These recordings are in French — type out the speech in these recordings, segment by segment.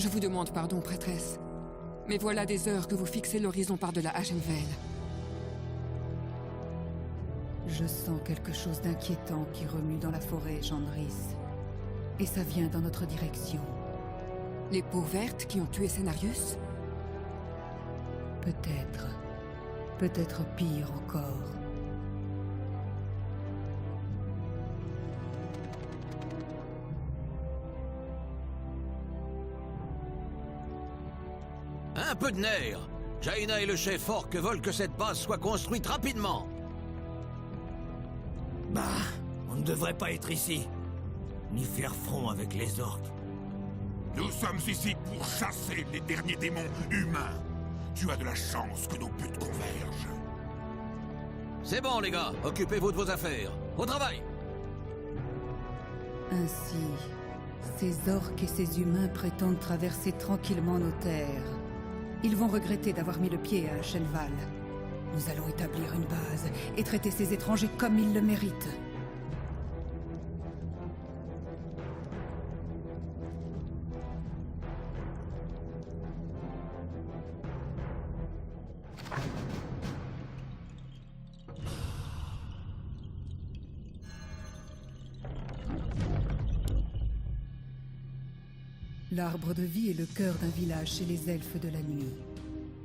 Je vous demande pardon, prêtresse. Mais voilà des heures que vous fixez l'horizon par-delà Ashenvale. Je sens quelque chose d'inquiétant qui remue dans la forêt, Chandris. Et ça vient dans notre direction. Les peaux vertes qui ont tué Cenarius? Peut-être. Peut-être pire encore. Un peu de nerfs! Jaina et le chef orc veulent que cette base soit construite rapidement. Bah, on ne devrait pas être ici. Ni faire front avec les orques. Nous sommes ici pour chasser les derniers démons humains. Tu as de la chance que nos buts convergent. C'est bon, les gars. Occupez-vous de vos affaires. Au travail! Ainsi, ces orques et ces humains prétendent traverser tranquillement nos terres. Ils vont regretter d'avoir mis le pied à Ashenvale. Nous allons établir une base et traiter ces étrangers comme ils le méritent. L'arbre de vie est le cœur d'un village chez les elfes de la nuit.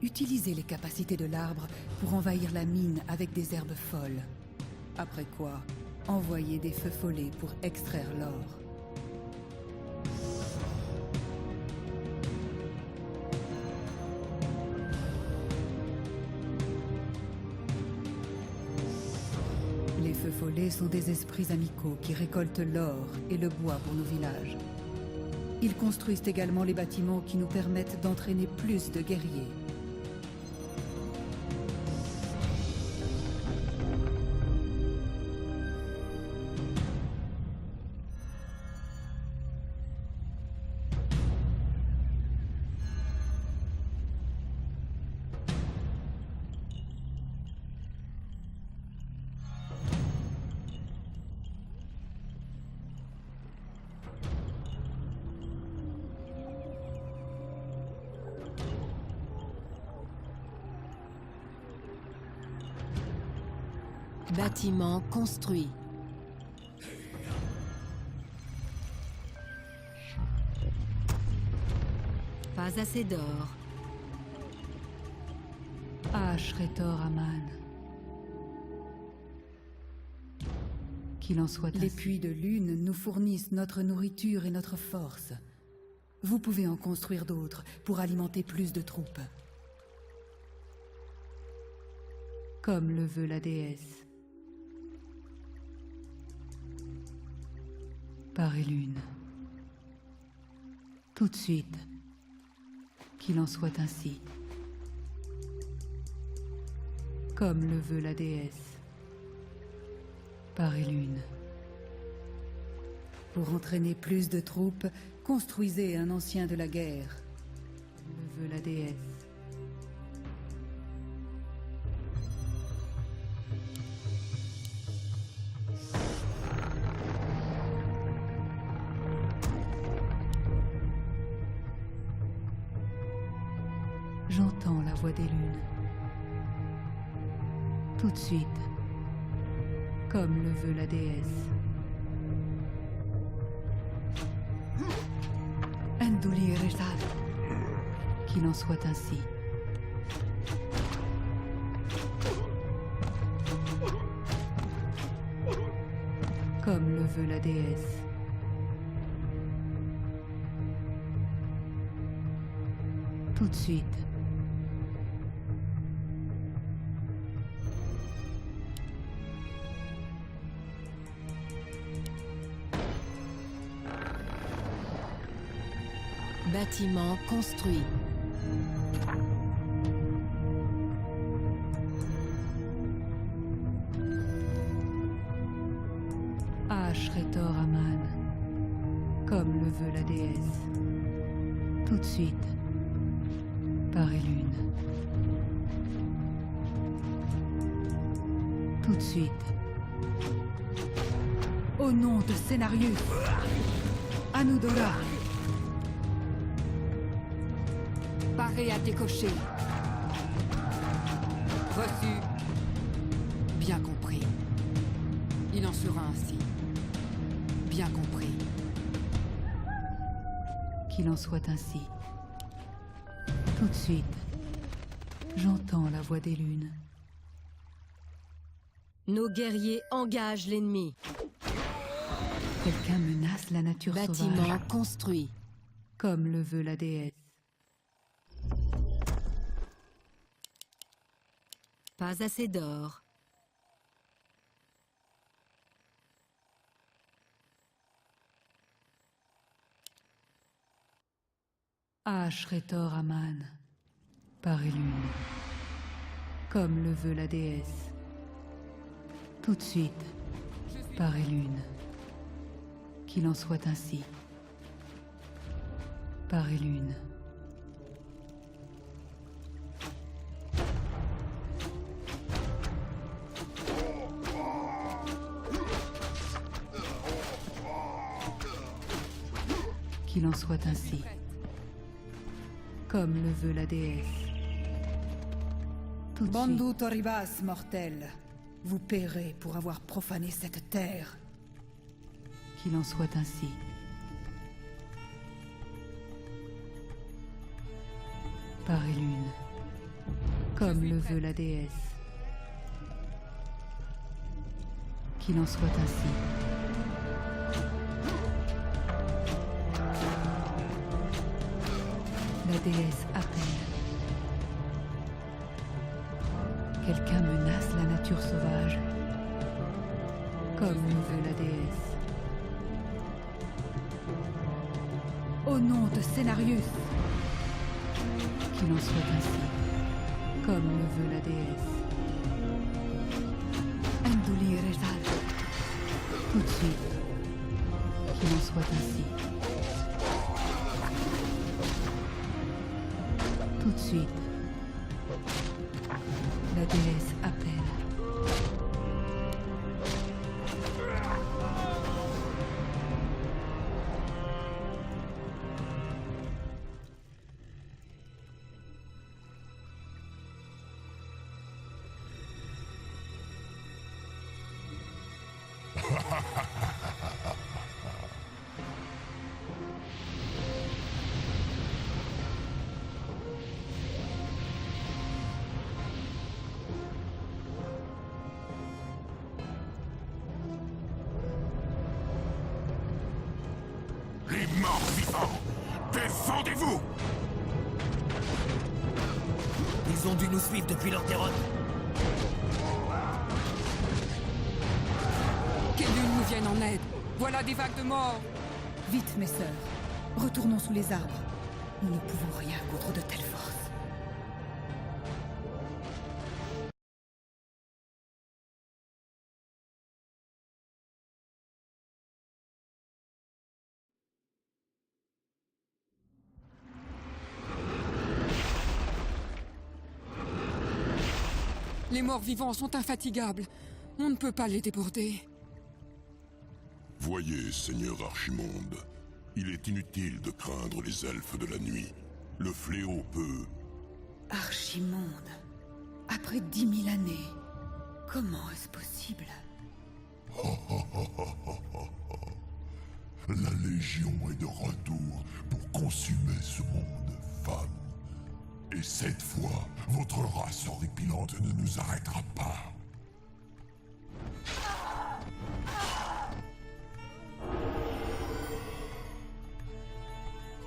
Utilisez les capacités de l'arbre pour envahir la mine avec des herbes folles. Après quoi, envoyez des feux follets pour extraire l'or. Les feux follets sont des esprits amicaux qui récoltent l'or et le bois pour nos villages. Ils construisent également les bâtiments qui nous permettent d'entraîner plus de guerriers. Bâtiment construit. Pas assez d'or. Ashretor Aman. Qu'il en soit ainsi. Les puits de lune nous fournissent notre nourriture et notre force. Vous pouvez en construire d'autres pour alimenter plus de troupes. Comme le veut la déesse. Par et lune. Tout de suite. Qu'il en soit ainsi. Comme le veut la déesse. Par et lune. Pour entraîner plus de troupes, construisez un ancien de la guerre. Le veut la déesse. J'entends la voix des lunes. Tout de suite. Comme le veut la déesse. Enduli Rezal. Qu'il en soit ainsi. Comme le veut la déesse. Tout de suite. Bâtiment construit. Ashretor Aman. Comme le veut la déesse. Tout de suite. Par et lune. Tout de suite. Au nom de Cenarius. Anudora. prêt à décocher. Reçu. Bien compris. Il en sera ainsi. Bien compris. Qu'il en soit ainsi. Tout de suite, j'entends la voix des lunes. Nos guerriers engagent l'ennemi. Quelqu'un menace la nature Bâtiment sauvage, construit. comme le veut la déesse. Pas assez d'or. Ashretor Aman, par et lune, comme le veut la déesse. Tout de suite, par et lune. Qu'il en soit ainsi. Par et lune. Qu'il en soit ainsi. Comme le veut la déesse. Tout de suite. Bandu Toribas, mortel. Vous paierez pour avoir profané cette terre. Qu'il en soit ainsi. Par et lune. Comme le veut la déesse. Qu'il en soit ainsi. La déesse appelle. Quelqu'un menace la nature sauvage. Comme le veut la déesse. Au nom de Scénarius, Qu'il en soit ainsi. Comme le veut la déesse. Enduli Rezal. Tout de suite. Qu'il en soit ainsi. Tout de suite. La déesse appelle. Les morts vivants, défendez-vous! Ils ont dû nous suivre depuis leur déroute. Qu'elles nous viennent en aide. Voilà des vagues de morts. Vite, mes sœurs. Retournons sous les arbres. Nous ne pouvons rien contre de telles forces. Les morts vivants sont infatigables. On ne peut pas les déborder. Voyez, Seigneur Archimonde, il est inutile de craindre les elfes de la nuit. Le fléau peut... Archimonde. Après 10 000 années. Comment est-ce possible? La Légion est de retour pour consumer ce monde, femme. Et cette fois, votre race horripilante ne nous arrêtera pas.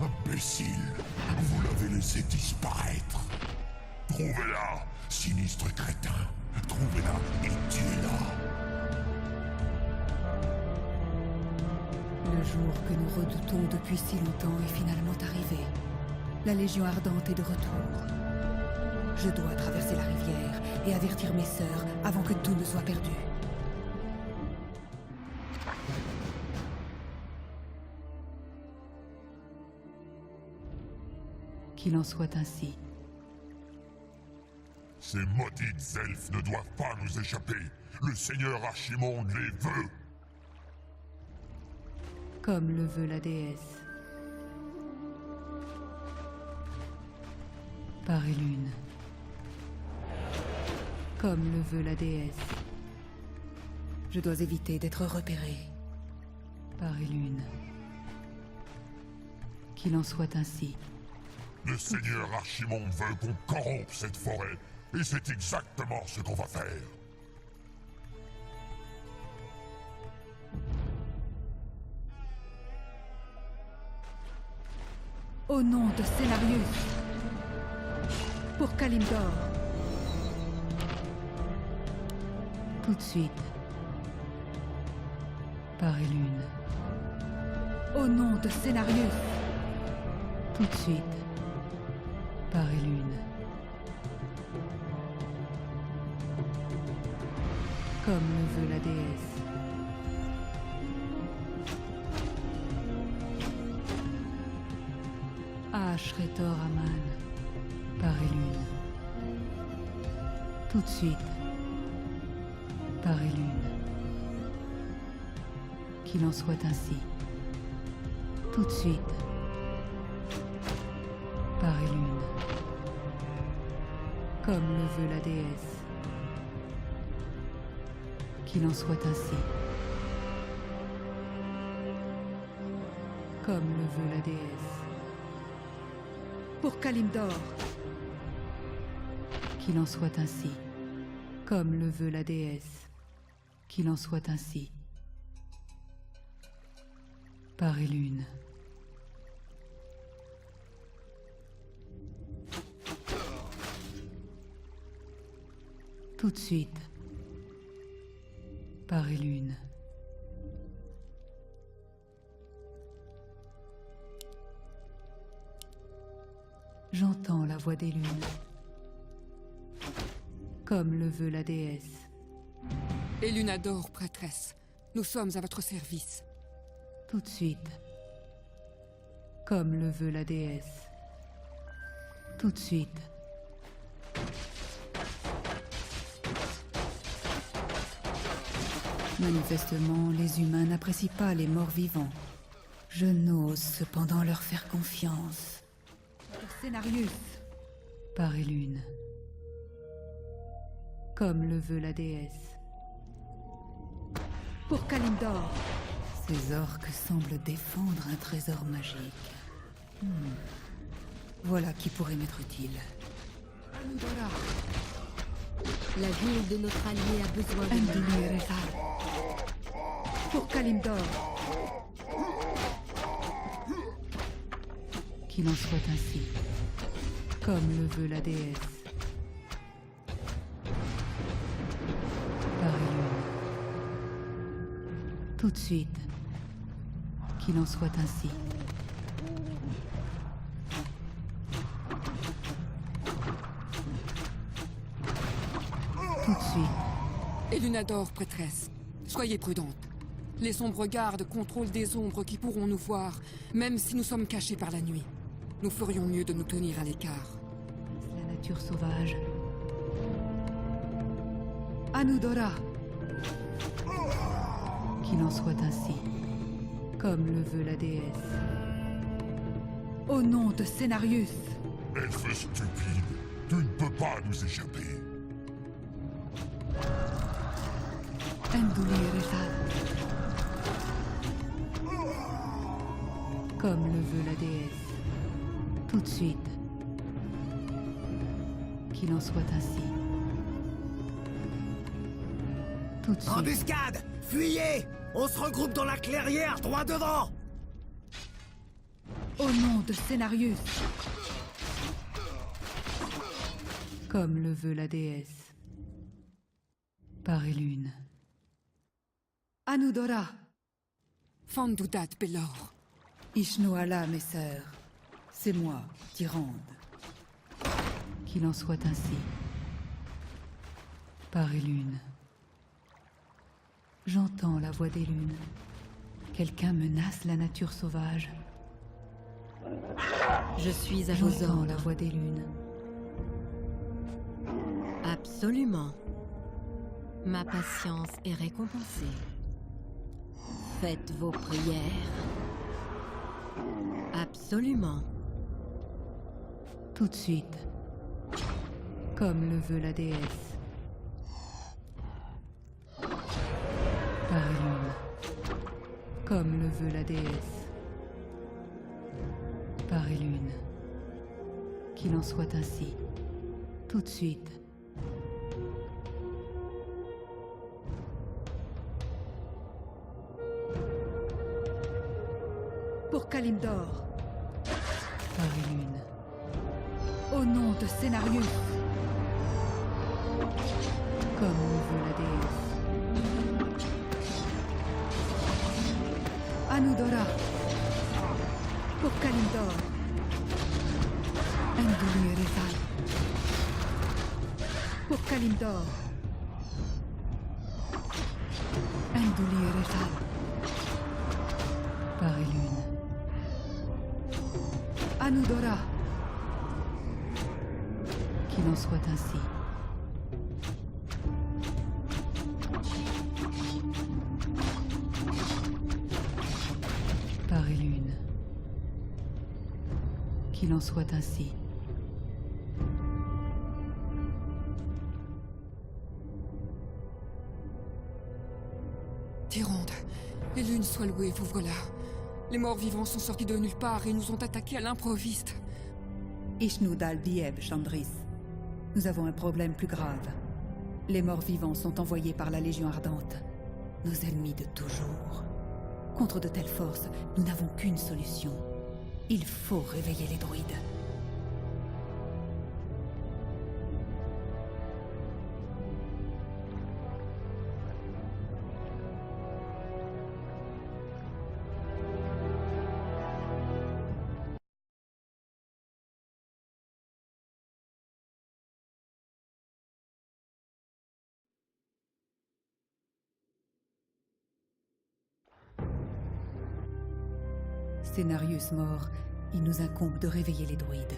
Imbécile, vous l'avez laissé disparaître. Trouvez-la, sinistre crétin. Trouvez-la et tuez-la. Le jour que nous redoutons depuis si longtemps est finalement arrivé. La Légion ardente est de retour. Je dois traverser la rivière et avertir mes sœurs avant que tout ne soit perdu. Qu'il en soit ainsi. Ces maudites elfes ne doivent pas nous échapper. Le Seigneur Archimonde les veut. Comme le veut la déesse. Par Elune. Comme le veut la déesse. Je dois éviter d'être repéré. Par Elune. Qu'il en soit ainsi. Le seigneur Archimonde veut qu'on corrompe cette forêt, et c'est exactement ce qu'on va faire. Au nom de Cenarius. Pour Kalimdor. Tout de suite. Par Elune. Au nom de Cenarius. Tout de suite. Par Elune. Comme le veut la déesse. Ashretor Aman. Par Elune. Tout de suite. Par Elune. Qu'il en soit ainsi. Tout de suite. Par Elune. Comme le veut la déesse. Qu'il en soit ainsi. Comme le veut la déesse. Pour Kalimdor. Qu'il en soit ainsi. Comme le veut la déesse. Qu'il en soit ainsi. Par Elune. Tout de suite. Par Elune. J'entends la voix des lunes. Comme le veut la déesse. Elunador, prêtresse, nous sommes à votre service. Tout de suite. Comme le veut la déesse. Tout de suite. Manifestement, les humains n'apprécient pas les morts vivants. Je n'ose cependant leur faire confiance. Cenarius. Par Elune. Comme le veut la déesse. Pour Kalimdor. Ces orques semblent défendre un trésor magique. Voilà qui pourrait m'être utile. Anudora. La ville de notre allié a besoin de nous. Endulire. Pour Kalimdor. Qu'il en soit ainsi. Comme le veut la déesse. Par Elune. Tout de suite. Qu'il en soit ainsi. Tout de suite. Elunador, prêtresse, soyez prudente. Les sombres gardes contrôlent des ombres qui pourront nous voir, même si nous sommes cachés par la nuit. Nous ferions mieux de nous tenir à l'écart. La nature sauvage. Anudora. Qu'il en soit ainsi. Comme le veut la déesse. Au nom de Cenarius. Elfe stupide, tu ne peux pas nous échapper. Endulire. Comme le veut la déesse. Tout de suite. Qu'il en soit ainsi. Tout de suite. Embuscade! Fuyez! On se regroupe dans la clairière, droit devant! Au nom de Cenarius. Comme le veut la déesse. Par Elune. Anudora. Fandudat Belor. Ishnoala, mes sœurs. C'est moi, Tyrande. Qu'il en soit ainsi. Par Elune. J'entends la voix des lunes. Quelqu'un menace la nature sauvage. Je suis à vos J'entends ordres. la voix des lunes. Absolument. Ma patience est récompensée. Faites vos prières. Absolument. Tout de suite. Comme le veut la déesse. Par Elune. Comme le veut la déesse. Par Elune. Qu'il en soit ainsi. Tout de suite. Pour Kalimdor. Par Elune. Au nom de Cenarius. Comme le veut la déesse. Anudora. Pour Kalimdor. Enduli Rezal. Pour Kalimdor. Enduli Rezal. Par Elune. Anudora. Qu'il en soit ainsi. Par Elune. Qu'il en soit ainsi. Tyrande, les lunes soient louées, vous voilà. Les morts vivants sont sortis de nulle part et nous ont attaqués à l'improviste. Ishnud al-Dieb, Chandris. Nous avons un problème plus grave. Les morts vivants sont envoyés par la Légion Ardente. Nos ennemis de toujours. Contre de telles forces, nous n'avons qu'une solution. Il faut réveiller les druides. Cenarius mort, il nous incombe de réveiller les druides.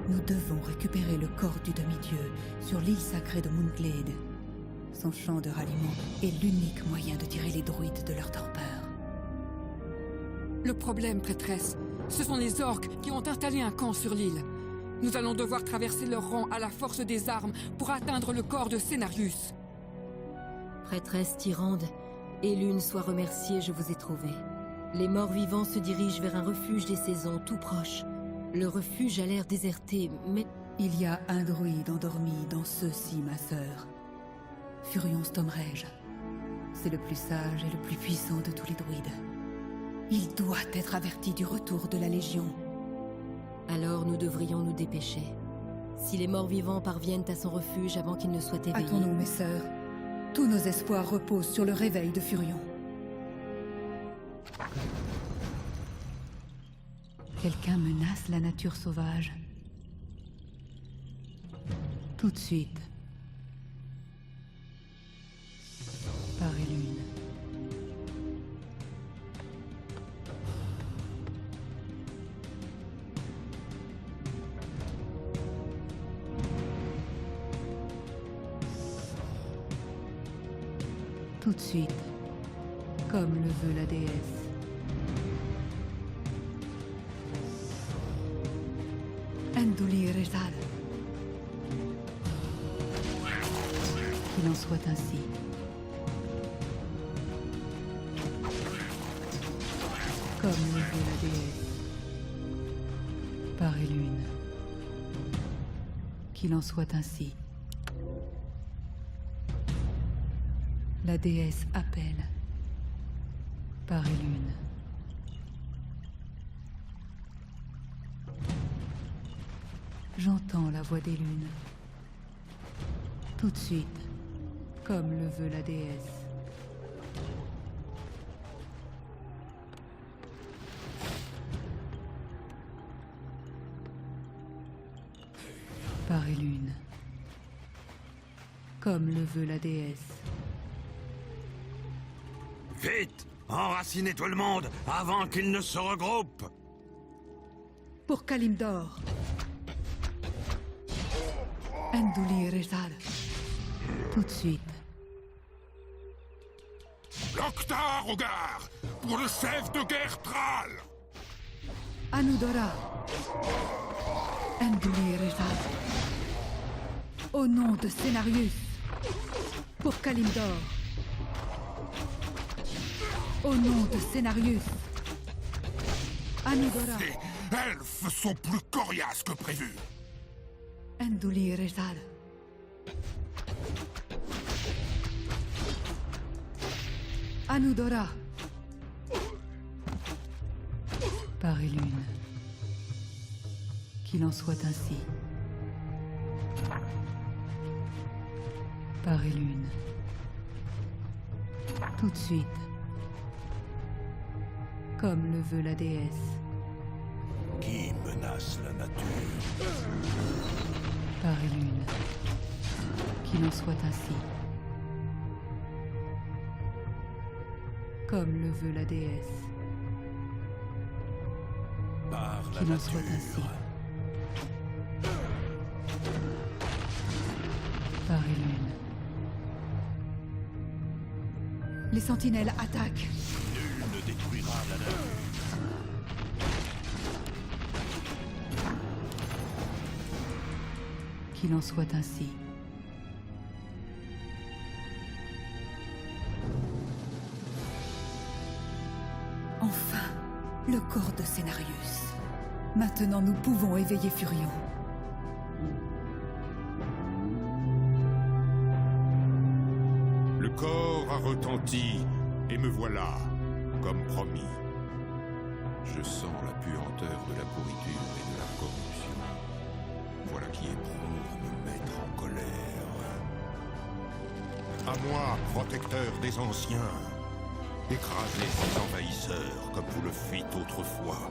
Nous devons récupérer le corps du demi-dieu sur l'île sacrée de Moonglade. Son champ de ralliement est l'unique moyen de tirer les druides de leur torpeur. Le problème, prêtresse, ce sont les orques qui ont installé un camp sur l'île. Nous allons devoir traverser leur rang à la force des armes pour atteindre le corps de Cenarius. Prêtresse Tyrande, Elune soit remerciée, je vous ai trouvé. Les morts vivants se dirigent vers un refuge des saisons tout proche. Le refuge a l'air déserté, mais... Il y a un druide endormi dans ceux-ci, ma sœur. Furion Stomrege. C'est le plus sage et le plus puissant de tous les druides. Il doit être averti du retour de la Légion. Alors nous devrions nous dépêcher. Si les morts vivants parviennent à son refuge avant qu'il ne soit éveillé... Hâtons-nous, mes sœurs. Tous nos espoirs reposent sur le réveil de Furion. Quelqu'un menace la nature sauvage. Tout de suite. Par Elune. Tout de suite. Comme le veut la déesse. Enduli Rezal. Qu'il en soit ainsi. Comme le veut la déesse. Par Elune. Qu'il en soit ainsi. La déesse appelle. Par Elune. J'entends la voix des lunes. Tout de suite, comme le veut la déesse. Par Elune. Comme le veut la déesse. Vite! Enracinez tout le monde avant qu'ils ne se regroupent! Pour Kalimdor. Enduli Rezal. Tout de suite. Loktar Ogar, pour le chef de guerre Thrall. Anudora. Enduli Rezal. Au nom de Cenarius, pour Kalimdor. Au nom de Cenarius, Anudora. Ces elfes sont plus coriaces que prévu. Enduli Rezal. Anudora. Par et lune. Qu'il en soit ainsi. Par et lune. Tout de suite. Comme le veut la déesse. Qui menace la nature? Par et lune. Qu'il en soit ainsi. Comme le veut la déesse. Par la Qu'il en soit nature. ainsi. Par et lune. Les sentinelles attaquent. Nul ne détruira la nature. Qu'il en soit ainsi. Enfin, le corps de Cenarius. Maintenant, nous pouvons éveiller Furion. Le corps a retenti, et me voilà, comme promis. Je sens la puanteur de la pourriture et de la corruption. Voilà qui éprouve à me mettre en colère. À moi, protecteur des anciens, écrasez ces envahisseurs comme vous le fîtes autrefois.